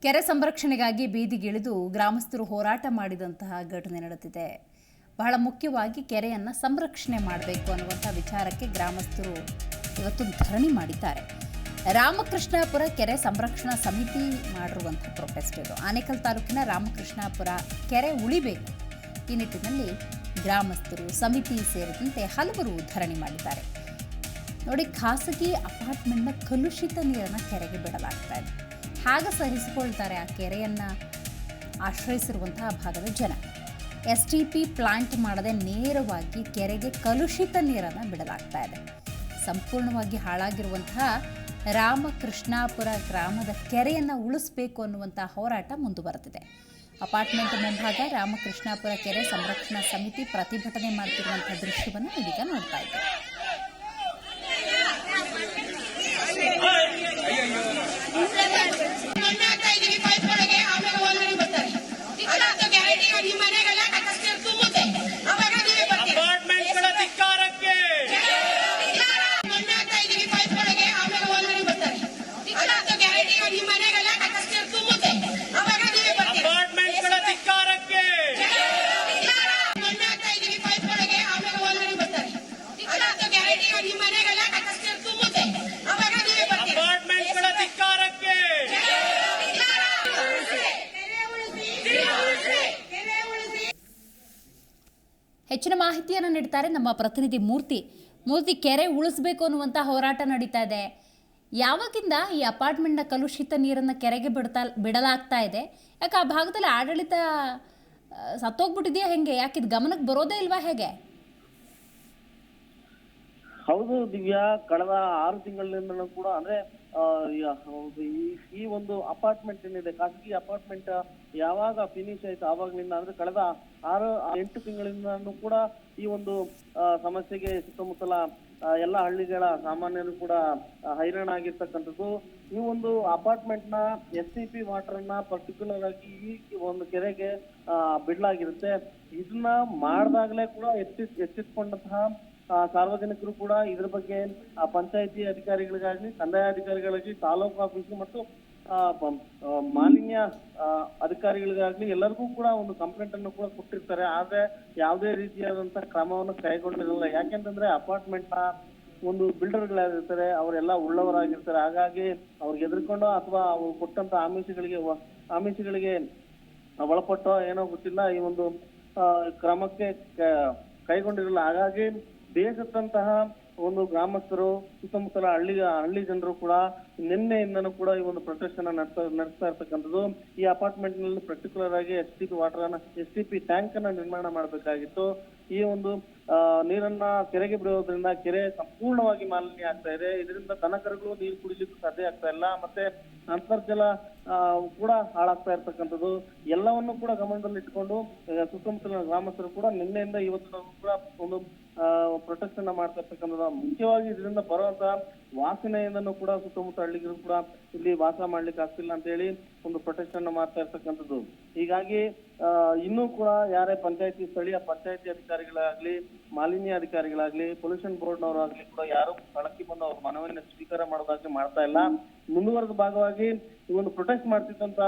ಕೆರೆ ಸಂರಕ್ಷಣೆಗಾಗಿ ಬೀದಿಗಿಳಿದು ಗ್ರಾಮಸ್ಥರು ಹೋರಾಟ ಮಾಡಿದಂತಹ ಘಟನೆ ನಡೆದಿದೆ. ಬಹಳ ಮುಖ್ಯವಾಗಿ ಕೆರೆಯನ್ನು ಸಂರಕ್ಷಣೆ ಮಾಡಬೇಕು ಅನ್ನುವಂಥ ವಿಚಾರಕ್ಕೆ ಗ್ರಾಮಸ್ಥರು ಇವತ್ತು ಧರಣಿ ಮಾಡಿದ್ದಾರೆ. ರಾಮಕೃಷ್ಣಾಪುರ ಕೆರೆ ಸಂರಕ್ಷಣಾ ಸಮಿತಿ ಮಾಡಿರುವಂಥ ಪ್ರೊಟೆಸ್ಟ್ ಇದು. ಆನೇಕಲ್ ತಾಲೂಕಿನ ರಾಮಕೃಷ್ಣಾಪುರ ಕೆರೆ ಉಳಿಬೇಕು. ಈ ನಿಟ್ಟಿನಲ್ಲಿ ಗ್ರಾಮಸ್ಥರು, ಸಮಿತಿ ಸೇರಿದಂತೆ ಹಲವರು ಧರಣಿ ಮಾಡಿದ್ದಾರೆ. ನೋಡಿ, ಖಾಸಗಿ ಅಪಾರ್ಟ್ಮೆಂಟ್ನ ಕಲುಷಿತ ನೀರನ್ನು ಕೆರೆಗೆ ಬಿಡಲಾಗ್ತಾ ಇದೆ. ಹಾಗೆ ಸಹಿಸಿಕೊಳ್ತಾರೆ ಆ ಕೆರೆಯನ್ನು ಆಶ್ರಯಿಸಿರುವಂತಹ ಭಾಗದ ಜನ. STP ಪ್ಲಾಂಟ್ ಮಾಡದೆ ನೇರವಾಗಿ ಕೆರೆಗೆ ಕಲುಷಿತ ನೀರನ್ನು ಬಿಡಲಾಗ್ತಾ ಇದೆ. ಸಂಪೂರ್ಣವಾಗಿ ಹಾಳಾಗಿರುವಂತಹ ರಾಮಕೃಷ್ಣಾಪುರ ಗ್ರಾಮದ ಕೆರೆಯನ್ನು ಉಳಿಸಬೇಕು ಅನ್ನುವಂಥ ಹೋರಾಟ ಮುಂದುವರೆದಿದೆ. ಅಪಾರ್ಟ್ಮೆಂಟ್ ಮುಂಭಾಗ ರಾಮಕೃಷ್ಣಾಪುರ ಕೆರೆ ಸಂರಕ್ಷಣಾ ಸಮಿತಿ ಪ್ರತಿಭಟನೆ ಮಾಡ್ತಿರುವಂಥ ದೃಶ್ಯವನ್ನು ಇದೀಗ ನೋಡ್ತಾ ಇದ್ದೇವೆ. ಹೆಚ್ಚಿನ ಮಾಹಿತಿಯನ್ನು ನೀಡ್ತಾರೆ ನಮ್ಮ ಪ್ರತಿನಿಧಿ ಮೂರ್ತಿ. ಕೆರೆ ಉಳಿಸಬೇಕು ಅನ್ನುವಂಥ ಹೋರಾಟ ನಡೀತಾ ಇದೆ. ಯಾವಾಗಿಂದ ಈ ಅಪಾರ್ಟ್ಮೆಂಟ್ನ ಕಲುಷಿತ ನೀರನ್ನು ಕೆರೆಗೆ ಬಿಡಲಾಗ್ತಾ ಇದೆ? ಯಾಕೆ ಆ ಭಾಗದಲ್ಲಿ ಆಡಳಿತ ಸತ್ತೋಗ್ಬಿಟ್ಟಿದೆಯಾ ಹೆಂಗೆ? ಯಾಕಿದ್ ಗಮನಕ್ಕೆ ಬರೋದೇ ಇಲ್ವಾ ಹೇಗೆ? ಹೌದು ದಿವ್ಯಾ, ಕಳೆದ 6 ತಿಂಗಳಿಂದ ಕೂಡ ಅಂದ್ರೆ ಈ ಒಂದು ಅಪಾರ್ಟ್ಮೆಂಟ್ ಏನಿದೆ, ಖಾಸಗಿ ಅಪಾರ್ಟ್ಮೆಂಟ್ ಯಾವಾಗ ಫಿನಿಶ್ ಆಯ್ತು ಆವಾಗ್ಲಿಂದ, ಅಂದ್ರೆ ಕಳೆದ 6-8 ತಿಂಗಳಿಂದ ಕೂಡ ಈ ಒಂದು ಸಮಸ್ಯೆಗೆ ಸುತ್ತಮುತ್ತಲ ಎಲ್ಲ ಹಳ್ಳಿಗಳ ಸಾಮಾನ್ಯರು ಕೂಡ ಹೈರಾಣ ಆಗಿರ್ತಕ್ಕಂಥದ್ದು. ಈ ಒಂದು ಅಪಾರ್ಟ್ಮೆಂಟ್ ನ STP ವಾಟರ್ ಅನ್ನ ಪರ್ಟಿಕ್ಯುಲರ್ ಆಗಿ ಈ ಒಂದು ಕೆರೆಗೆ ಬಿಡ್ಲಾಗಿರುತ್ತೆ. ಇದನ್ನ ಮಾಡಿದಾಗಲೇ ಕೂಡ ಎಚ್ಚೆತ್ಕೊಂಡಂತಹ ಸಾರ್ವಜನಿಕರು ಕೂಡ ಇದ್ರ ಬಗ್ಗೆ ಪಂಚಾಯಿತಿ ಅಧಿಕಾರಿಗಳಿಗಾಗ್ಲಿ, ಕಂದಾಯ ಅಧಿಕಾರಿಗಳಿಗಾಗ್ಲಿ, ತಾಲೂಕು ಆಫೀಸ್ ಮತ್ತು ಮಾಲಿನ್ಯ ಅಧಿಕಾರಿಗಳಿಗಾಗ್ಲಿ ಎಲ್ಲರಿಗೂ ಕೂಡ ಒಂದು ಕಂಪ್ಲೇಂಟ್ ಅನ್ನು ಕೂಡ ಕೊಟ್ಟಿರ್ತಾರೆ. ಆದ್ರೆ ಯಾವುದೇ ರೀತಿಯಾದಂತಹ ಕ್ರಮವನ್ನು ಕೈಗೊಂಡಿರಲ್ಲ. ಯಾಕೆಂತಂದ್ರೆ ಅಪಾರ್ಟ್ಮೆಂಟ್ ನ ಒಂದು ಬಿಲ್ಡರ್ಗಳಾಗಿರ್ತಾರೆ, ಅವರೆಲ್ಲ ಉಳ್ಳವರಾಗಿರ್ತಾರೆ. ಹಾಗಾಗಿ ಅವ್ರಿಗೆ ಎದುರ್ಕೊಂಡು ಅಥವಾ ಅವ್ರು ಕೊಟ್ಟಂತ ಆಮಿಷಗಳಿಗೆ ಒಳಪಟ್ಟೋ ಏನೋ ಗೊತ್ತಿಲ್ಲ, ಈ ಒಂದು ಕ್ರಮಕ್ಕೆ ಕೈಗೊಂಡಿರಲ್ಲ. ಹಾಗಾಗಿ ಬೇಸತ್ತಂತಹ ಒಂದು ಗ್ರಾಮಸ್ಥರು, ಸುತ್ತಮುತ್ತಲ ಹಳ್ಳಿ ಜನರು ಕೂಡ ನಿನ್ನೆಯಿಂದನೂ ಕೂಡ ಈ ಒಂದು ಪ್ರೊಟೆಸ್ಟ್ ಅನ್ನ ನಡೆಸ್ತಾ ಇರ್ತಕ್ಕಂಥದ್ದು. ಈ ಅಪಾರ್ಟ್ಮೆಂಟ್ ನಲ್ಲಿ ಪರ್ಟಿಕ್ಯುಲರ್ ಆಗಿ STP ಟ್ಯಾಂಕ್ ಅನ್ನ ನಿರ್ಮಾಣ ಮಾಡಬೇಕಾಗಿತ್ತು. ಈ ಒಂದು ನೀರನ್ನ ಕೆರೆಗೆ ಬಿಡುವುದರಿಂದ ಕೆರೆ ಸಂಪೂರ್ಣವಾಗಿ ಮಾಲಿನ್ಯ ಆಗ್ತಾ ಇದೆ. ಇದರಿಂದ ದನಕರುಗಳು ನೀರು ಕುಡಿಲಿಕ್ಕೂ ಸಾಧ್ಯ ಆಗ್ತಾ ಇಲ್ಲ, ಮತ್ತೆ ಅಂತರ್ಜಲ ಕೂಡ ಹಾಳಾಗ್ತಾ ಇರ್ತಕ್ಕಂಥದ್ದು. ಎಲ್ಲವನ್ನು ಕೂಡ ಗಮನದಲ್ಲಿಟ್ಟುಕೊಂಡು ಸುತ್ತಮುತ್ತಲಿನ ಗ್ರಾಮಸ್ಥರು ಕೂಡ ನಿನ್ನೆಯಿಂದ ಇವತ್ತು ಕೂಡ ಒಂದು ಪ್ರೊಟೆಸ್ಟ್ ಅನ್ನ ಮಾಡ್ತಾ ಇರ್ತಕ್ಕಂಥದ್ದು. ಮುಖ್ಯವಾಗಿ ಇದರಿಂದ ಬರುವಂತಹ ವಾಸನೆಯಿಂದನೂ ಕೂಡ ಸುತ್ತಮುತ್ತ ಹಳ್ಳಿಗರು ಕೂಡ ಇಲ್ಲಿ ವಾಸ ಮಾಡ್ಲಿಕ್ಕೆ ಆಗ್ತಿಲ್ಲ ಅಂತ ಹೇಳಿ ಒಂದು ಪ್ರೊಟೆಸ್ಟ್ ಅನ್ನ ಮಾಡ್ತಾ ಇರ್ತಕ್ಕಂಥದ್ದು. ಹೀಗಾಗಿ ಇನ್ನೂ ಕೂಡ ಯಾರೇ ಸ್ಥಳೀಯ ಪಂಚಾಯತಿ ಅಧಿಕಾರಿಗಳಾಗ್ಲಿ, ಮಾಲಿನ್ಯ ಅಧಿಕಾರಿಗಳಾಗ್ಲಿ, ಪೊಲ್ಯೂಷನ್ ಬೋರ್ಡ್ನವರಾಗ್ಲಿ ಕೂಡ ಯಾರು ಸ್ಥಳಕ್ಕೆ ಬಂದು ಅವ್ರ ಮನವಿಯನ್ನು ಸ್ವೀಕಾರ ಮಾಡೋದಾಗ್ಲಿ ಮಾಡ್ತಾ ಇಲ್ಲ. ಮುಂದುವರೆದ ಭಾಗವಾಗಿ ಈ ಒಂದು ಪ್ರೊಟೆಸ್ಟ್ ಮಾಡ್ತಿದ್ದಂತಹ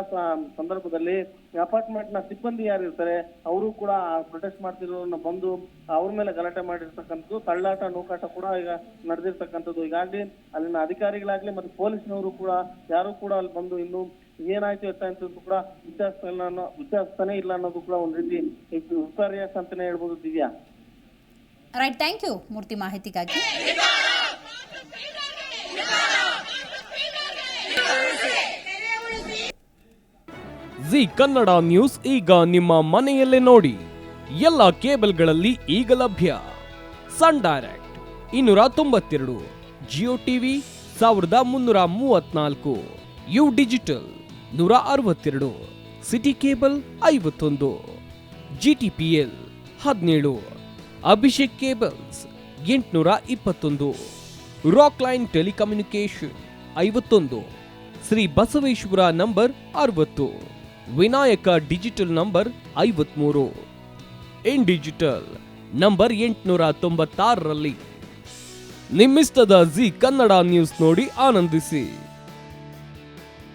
ಸಂದರ್ಭದಲ್ಲಿ ಅಪಾರ್ಟ್ಮೆಂಟ್ ನ ಸಿಬ್ಬಂದಿ ಯಾರು ಇರ್ತಾರೆ ಅವರು ಕೂಡ ಪ್ರೊಟೆಸ್ಟ್ ಮಾಡ್ತಿರೋರನ್ನ ಬಂದು ಅವ್ರ ಮೇಲೆ ಗಲಾಟೆ ಮಾಡಿರ್ತಕ್ಕಂಥದ್ದು, ತಳ್ಳಾಟ ನೂಕಾಟ ಕೂಡ ಈಗ ನಡೆದಿರ್ತಕ್ಕಂಥದ್ದು. ಹೀಗಾಗಿ ಅಲ್ಲಿನ ಅಧಿಕಾರಿಗಳಾಗ್ಲಿ ಮತ್ತೆ ಪೊಲೀಸ್ನವರು ಕೂಡ ಯಾರು ಕೂಡ ಅಲ್ಲಿ ಬಂದು ಇನ್ನು ಏನಾಯ್ತು ಅಂತ ಕೂಡ ವಿಚಾರಿಸ್ತಾನೆ ಇಲ್ಲ ಅನ್ನೋದು ಕೂಡ ಒಂದ್ ರೀತಿ ವಿಪರ್ಯಾಸ ಅಂತಾನೆ ಹೇಳ್ಬೋದು ದಿವ್ಯಾ. ರೈಟ್, ಥ್ಯಾಂಕ್ ಯು ಮೂರ್ತಿ ಮಾಹಿತಿಗಾಗಿ. ಜಿ ಕನ್ನಡ ನ್ಯೂಸ್ ಈಗ ನಿಮ್ಮ ಮನೆಯಲ್ಲೇ ನೋಡಿ. ಎಲ್ಲ ಕೇಬಲ್ಗಳಲ್ಲಿ ಈಗ ಲಭ್ಯ. Sun Direct 292, Jio TV 1334, U Digital 162, City Cable 51, GTPL 17, Abhishek cables 821, Rockline telecommunication 51, Shri Basaveshwara number 60, Vinayaka digital number 53, In Digital number 896ರಲ್ಲಿ. ನಿಮ್ಮಿಸ್ತದ ಜಿ ಕನ್ನಡ ನ್ಯೂಸ್ ನೋಡಿ ಆನಂದಿಸಿ.